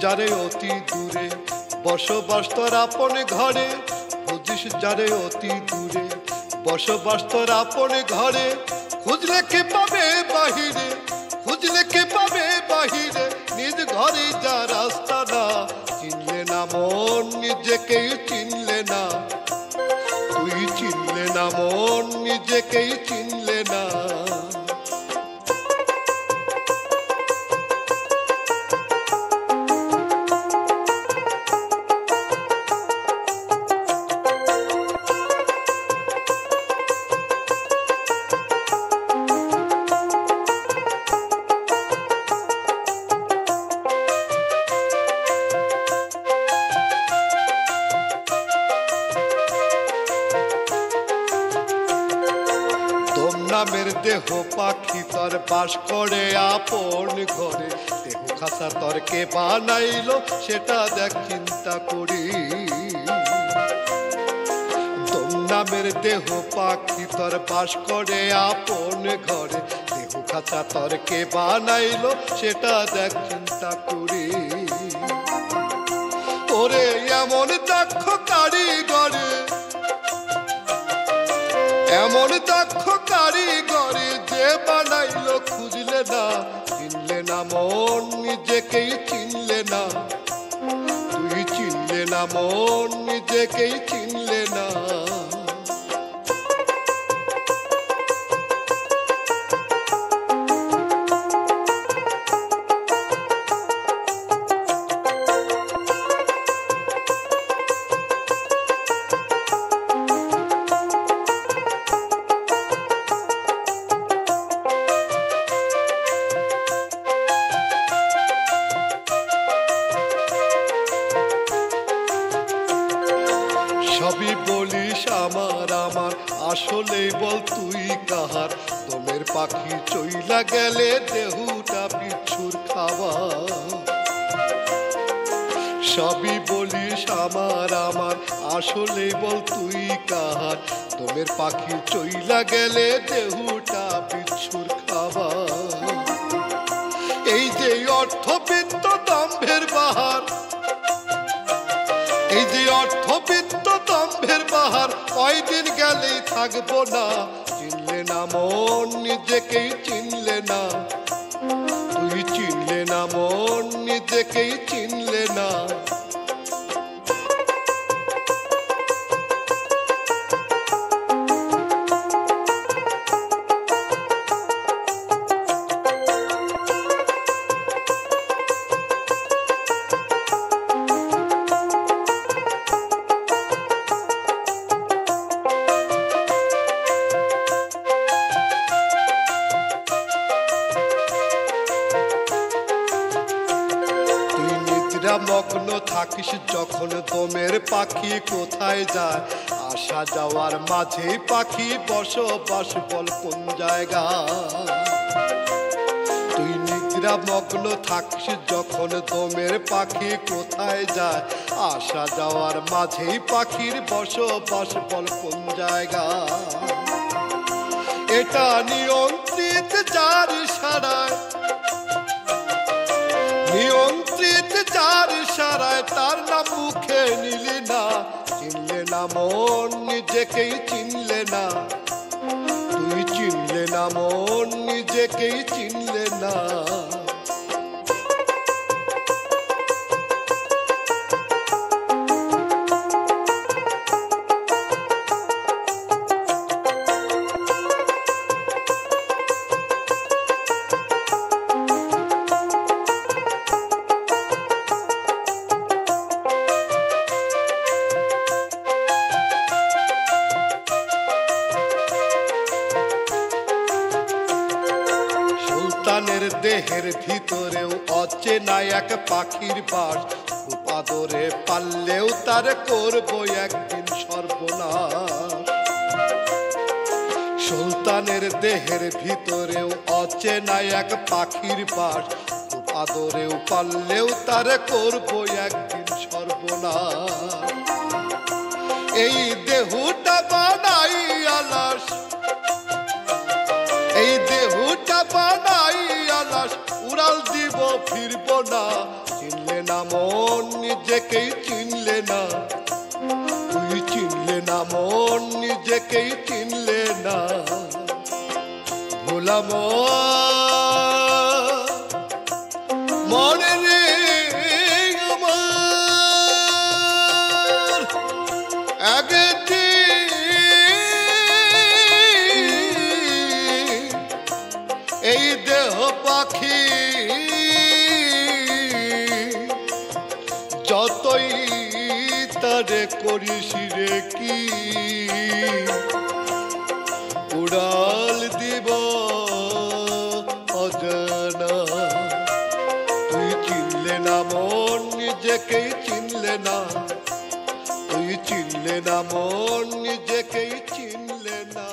যারে অতি দূরে, বসবাস তোর আপন ঘরে। বুঝিস যারে অতি দূরে, বসবাস তোর আপন ঘরে। খুঁজলে কে পাবে বাহিরে, খুঁজলে কে পাবে বাহিরে, নিজ ঘরে যা রাস্তা না। চিনলে না মন নিজেকেই চিনলে না, তুই চিনলে না মন নিজেকেই চিনলে না। নামের দেহ পাখি তোর বাস করে আপন ঘরে। দেহ খাঁচা তোর কে বানাইলো সেটা দেখ চিন্তা করি। তোর নামের দেহ পাখি তোর বাস করে আপন ঘরে। দেহ খাঁচা তোর কে বানাইলো সেটা দেখ চিন্তা করি। ওরে এমন দক্ষ কারিগরে, এমন দক্ষ কারিগরে যে বানাইলো খুঁজলে না। চিনলে না মন নিজেকেই চিনলে না, তুই চিনলে না মন নিজেকেই চিনলে না। সবই বলিস আমার আমার, আসলে বল তুই কাহার। দমের পাখি চইলা গেলে দেহুটা বিচ্ছুর খাবার। সবই বলিস আমার আমার, আসলে বল তুই কাহার। দমের পাখি চইলা গেলে দেহুটা বিচ্ছুর খাবার। এই যে অর্থবিত্ত দম্ভের বাহার, এই যে অর্থবিত্ত দম্ভের বাহার, কয়দিন গেলেই থাকবো না। চিনলে না মন নিজেকেই চিনলে না, তুই চিনলে না মন নিজেকেই চিনলে না। মগ্ন থাকিস যখন দমের পাখি কোথায় যায়। আসা যাওয়ার মাঝে পাখি বসবাস বল কোন জায়গা। তুই নিদ্রা মগ্ন থাকিস যখন দমের পাখি কোথায় যায়। আসা যাওয়ার মাঝে পাখির বসবাস বল কোন জায়গা। এটা নিয়ন্ত্রিত যার ইশারায়, নিয়ন্ত্রিত যার ইশারায়, তার নাম মুখে নিলি না। চিনলে না মন নিজেকেই চিনলে না, তুই চিনলে না মন নিজেকেই চিনলে না। সুলতানের দেহের ভিতরেও অচেনা এক পাখির বাস। খুব আদরে পারলেও তার করবো একদিন সর্বনাশ। সুলতানের দেহের ভিতরেও অচেনা এক পাখির বাস। খুব আদরেও পারলেও তার করবো একদিন সর্বনাশ। এই দেহটা বানাই আলাস, এই দেহটা বানাই আলাস, উড়াল দিব ফিরব না। চিনলে না নিজেকেই চিনলে না। ভোলা মনে রে আমার আগে এই দেহ পাখি যতই তারে করিস রে কি উড়াল দিব অজানা। তুই চিনলে না মন নিজেকেই চিনলে না, তুই চিনলে না মন নিজেকেই চিনলে না।